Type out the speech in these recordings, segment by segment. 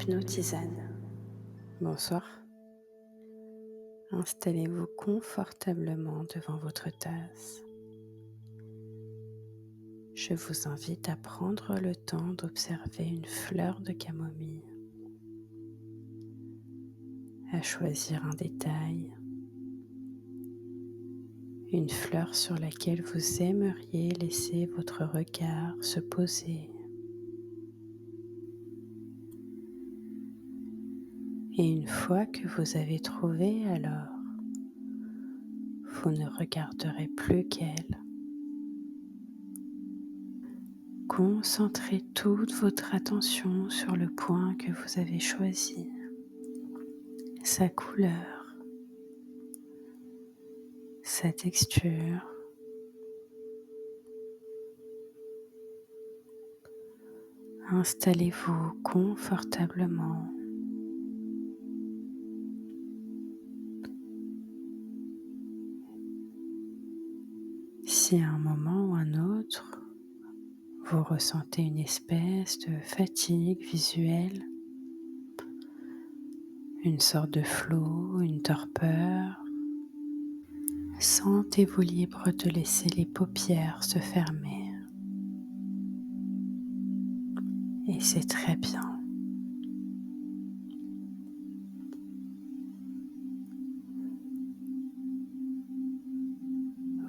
Hypnotisane. Bonsoir. Installez-vous confortablement devant votre tasse. Je vous invite à prendre le temps d'observer une fleur de camomille, à choisir un détail, une fleur sur laquelle vous aimeriez laisser votre regard se poser. Et une fois que vous avez trouvé, alors, vous ne regarderez plus qu'elle. Concentrez toute votre attention sur le point que vous avez choisi, sa couleur, sa texture. Installez-vous confortablement. Si à un moment ou un autre, vous ressentez une espèce de fatigue visuelle, une sorte de flot, une torpeur, sentez-vous libre de laisser les paupières se fermer. Et c'est très bien.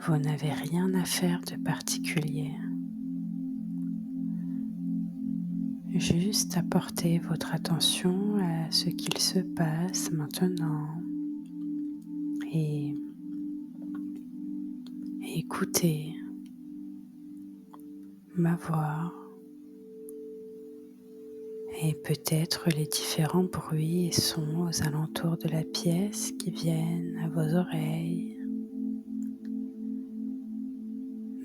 Vous n'avez rien à faire de particulier. Juste apportez votre attention à ce qu'il se passe maintenant et écoutez ma voix et peut-être les différents bruits et sons aux alentours de la pièce qui viennent à vos oreilles.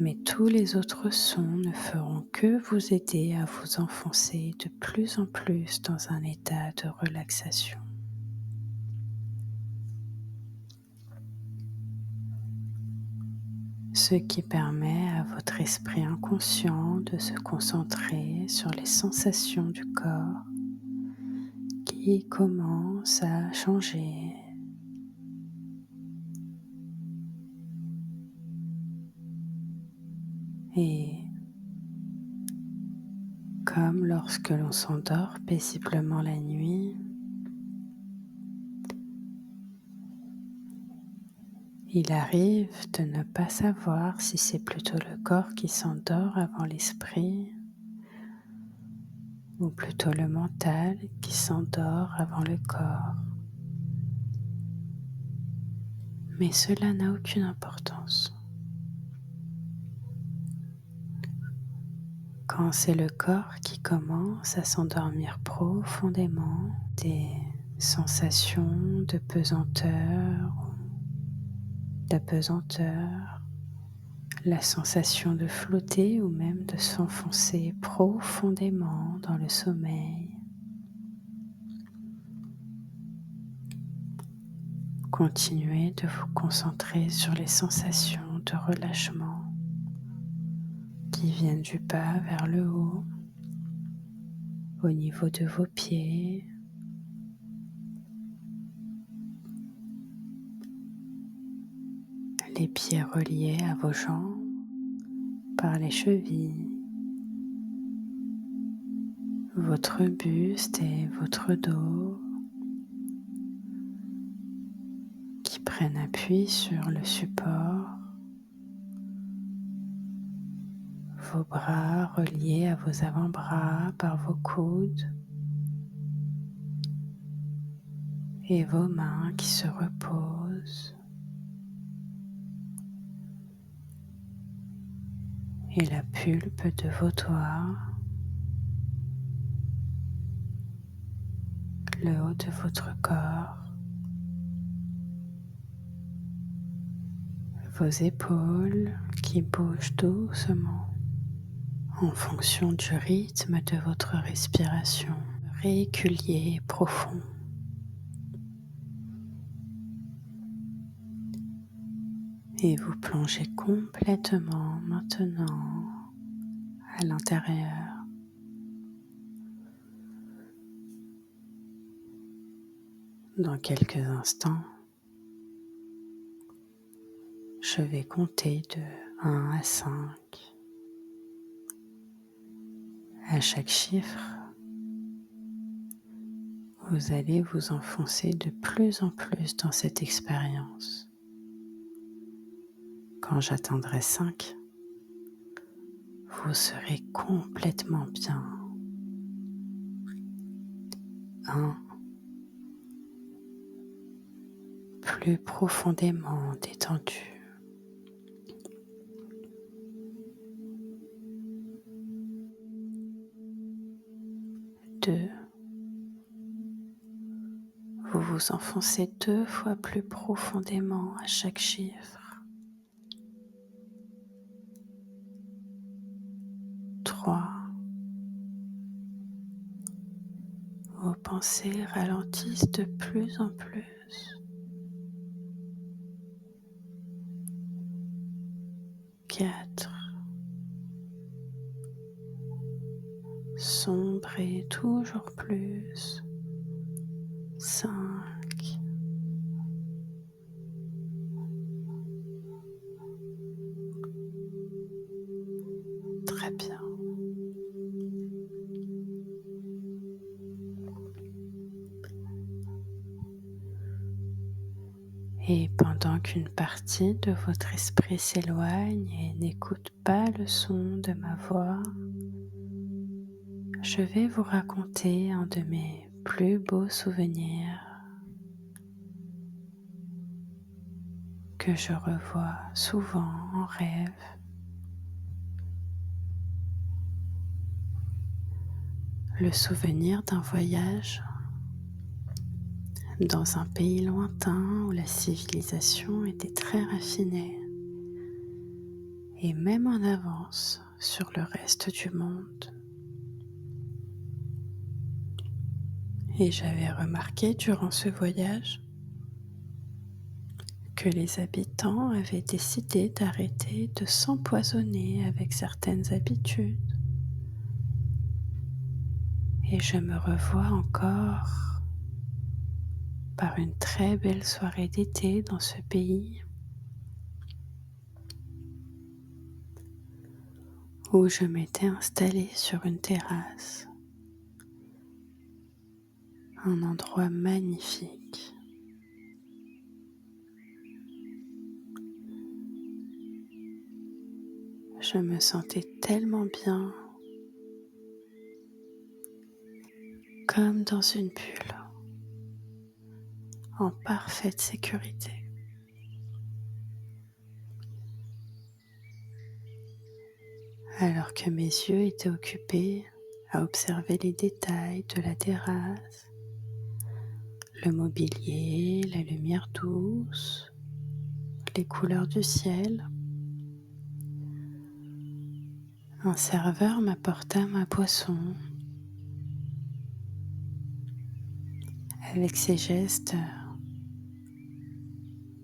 Mais tous les autres sons ne feront que vous aider à vous enfoncer de plus en plus dans un état de relaxation. Ce qui permet à votre esprit inconscient de se concentrer sur les sensations du corps qui commencent à changer. Et comme lorsque l'on s'endort paisiblement la nuit, il arrive de ne pas savoir si c'est plutôt le corps qui s'endort avant l'esprit ou plutôt le mental qui s'endort avant le corps. Mais cela n'a aucune importance. Quand c'est le corps qui commence à s'endormir profondément, des sensations de pesanteur, d'apesanteur, la sensation de flotter ou même de s'enfoncer profondément dans le sommeil. Continuez de vous concentrer sur les sensations de relâchement qui viennent du bas vers le haut, au niveau de vos pieds, les pieds reliés à vos jambes par les chevilles, votre buste et votre dos qui prennent appui sur le support, vos bras reliés à vos avant-bras par vos coudes et vos mains qui se reposent et la pulpe de vos doigts, le haut de votre corps, vos épaules qui bougent doucement en fonction du rythme de votre respiration régulier et profond. Et vous plongez complètement maintenant à l'intérieur. Dans quelques instants, je vais compter de 1 à 5. À chaque chiffre, vous allez vous enfoncer de plus en plus dans cette expérience. Quand j'atteindrai 5, vous serez complètement bien. 1, plus profondément détendu. 2, vous vous enfoncez 2 fois plus profondément à chaque chiffre. 3, vos pensées ralentissent de plus en plus. 4, sombrez toujours plus. 5, très bien. Et pendant qu'une partie de votre esprit s'éloigne et n'écoute pas le son de ma voix, je vais vous raconter un de mes plus beaux souvenirs que je revois souvent en rêve. Le souvenir d'un voyage dans un pays lointain où la civilisation était très raffinée et même en avance sur le reste du monde. Et j'avais remarqué durant ce voyage que les habitants avaient décidé d'arrêter de s'empoisonner avec certaines habitudes. Et je me revois encore par une très belle soirée d'été dans ce pays où je m'étais installée sur une terrasse, un endroit magnifique. Je me sentais tellement bien, comme dans une bulle, en parfaite sécurité. Alors que mes yeux étaient occupés à observer les détails de la terrasse, le mobilier, la lumière douce, les couleurs du ciel, un serveur m'apporta ma boisson avec ses gestes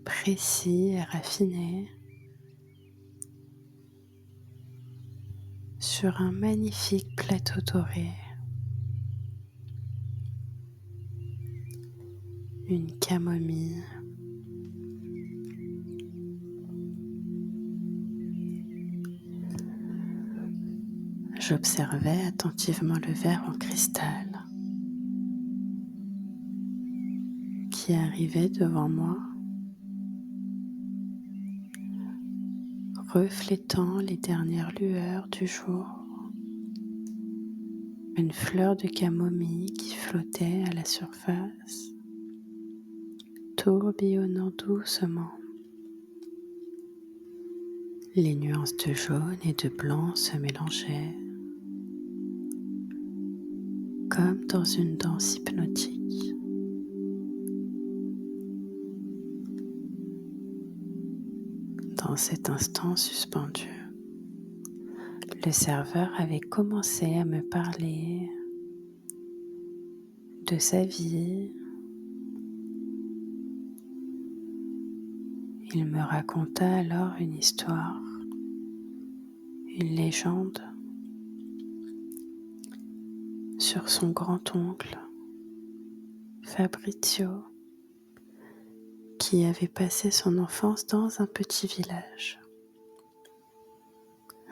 précis et raffinés sur un magnifique plateau doré. Une camomille. J'observais attentivement le verre en cristal qui arrivait devant moi, reflétant les dernières lueurs du jour. Une fleur de camomille qui flottait à la surface, tourbillonnant doucement. Les nuances de jaune et de blanc se mélangeaient, comme dans une danse hypnotique. Dans cet instant suspendu, le serveur avait commencé à me parler de sa vie. Il me raconta alors une histoire, une légende sur son grand-oncle, Fabrizio, qui avait passé son enfance dans un petit village.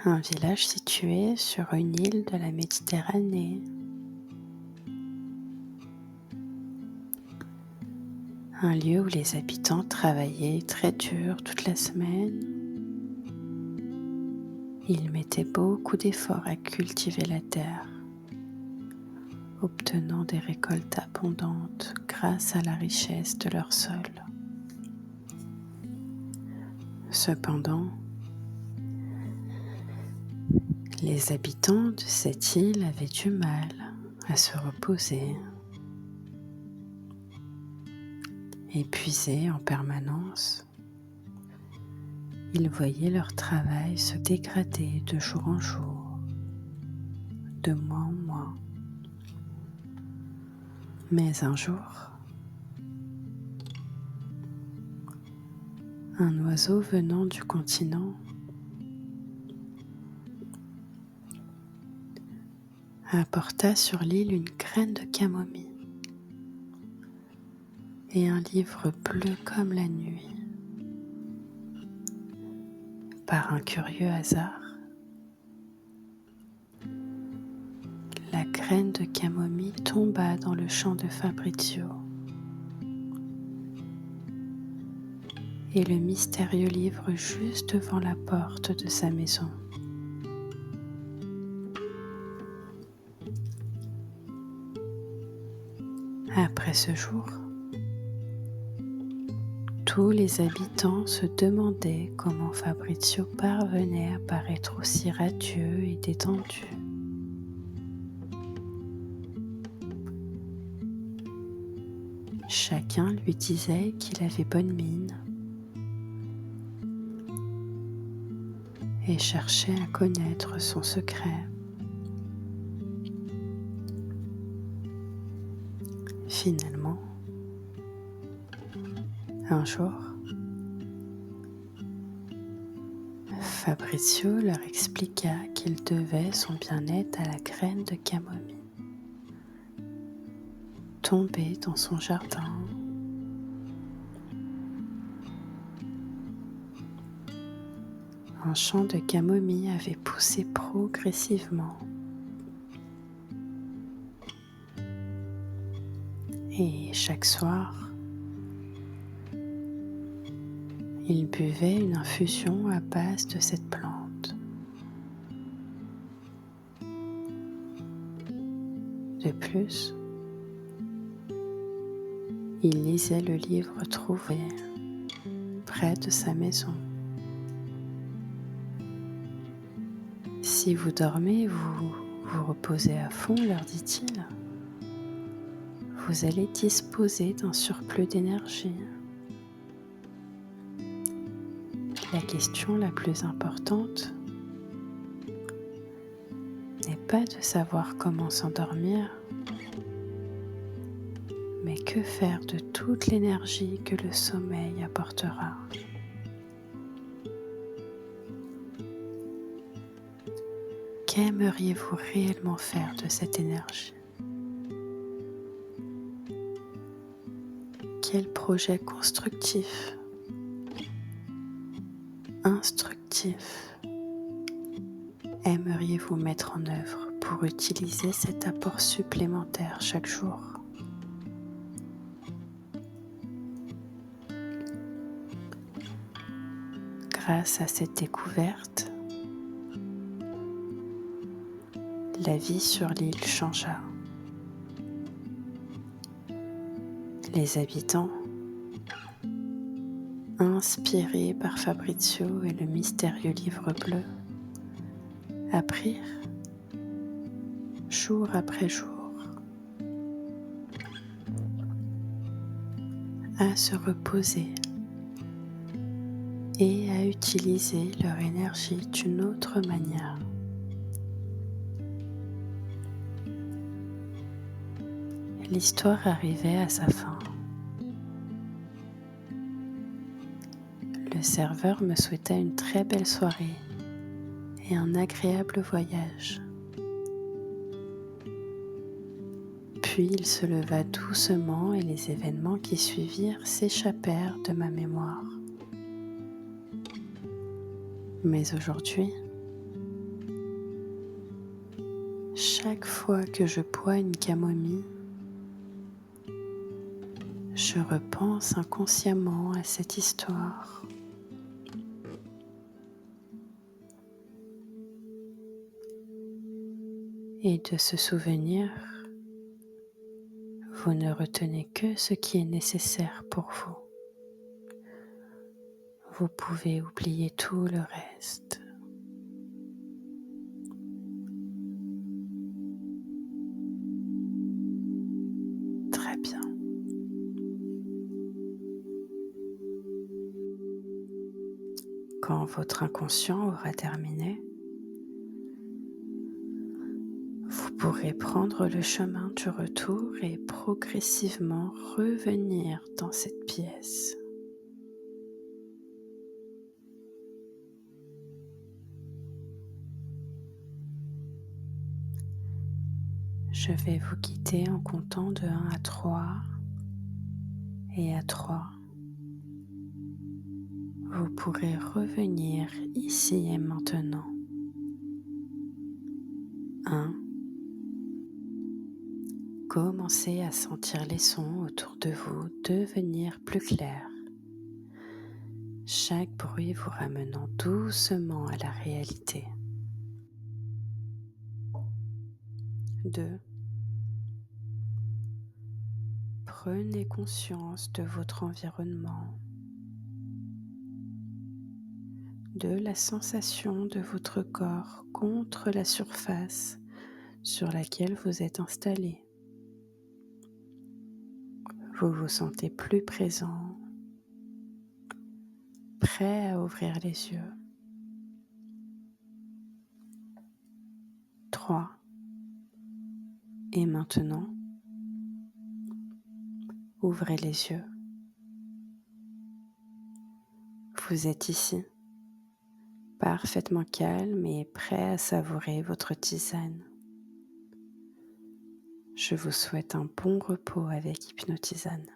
Un village situé sur une île de la Méditerranée. Un lieu où les habitants travaillaient très dur toute la semaine. Ils mettaient beaucoup d'efforts à cultiver la terre, obtenant des récoltes abondantes grâce à la richesse de leur sol. Cependant, les habitants de cette île avaient du mal à se reposer. Épuisés en permanence, ils voyaient leur travail se dégrader de jour en jour, de mois en mois. Mais un jour, un oiseau venant du continent apporta sur l'île une graine de camomille et un livre bleu comme la nuit. Par un curieux hasard, la graine de camomille tomba dans le champ de Fabrizio et le mystérieux livre juste devant la porte de sa maison. Après ce jour, tous les habitants se demandaient comment Fabrizio parvenait à paraître aussi radieux et détendu. Chacun lui disait qu'il avait bonne mine et cherchait à connaître son secret. Finalement, un jour, Fabrizio leur expliqua qu'il devait son bien-être à la graine de camomille tombée dans son jardin. Un champ de camomille avait poussé progressivement et chaque soir, il buvait une infusion à base de cette plante. De plus, il lisait le livre trouvé près de sa maison. Si vous dormez, vous vous reposez à fond, leur dit-il. Vous allez disposer d'un surplus d'énergie. La question la plus importante n'est pas de savoir comment s'endormir, mais que faire de toute l'énergie que le sommeil apportera. Qu'aimeriez-vous réellement faire de cette énergie? Quel projet constructif, instructif aimeriez-vous mettre en œuvre pour utiliser cet apport supplémentaire chaque jour? Grâce à cette découverte, la vie sur l'île changea. Les habitants, inspirés par Fabrizio et le mystérieux livre bleu, apprirent, jour après jour, à se reposer et à utiliser leur énergie d'une autre manière. L'histoire arrivait à sa fin. Le serveur me souhaita une très belle soirée et un agréable voyage. Puis il se leva doucement et les événements qui suivirent s'échappèrent de ma mémoire. Mais aujourd'hui, chaque fois que je bois une camomille, je repense inconsciemment à cette histoire. Et de ce souvenir, vous ne retenez que ce qui est nécessaire pour vous. Vous pouvez oublier tout le reste. Très bien. Quand votre inconscient aura terminé, vous pourrez prendre le chemin du retour et progressivement revenir dans cette pièce. Je vais vous guider en comptant de 1 à 3 et à 3. Vous pourrez revenir ici et maintenant. 1. Commencez à sentir les sons autour de vous devenir plus clairs. Chaque bruit vous ramenant doucement à la réalité. 2. Prenez conscience de votre environnement, de la sensation de votre corps contre la surface sur laquelle vous êtes installé. Vous vous sentez plus présent, prêt à ouvrir les yeux. 3. Et maintenant, ouvrez les yeux. Vous êtes ici, parfaitement calme et prêt à savourer votre tisane. Je vous souhaite un bon repos avec Hypnotisane.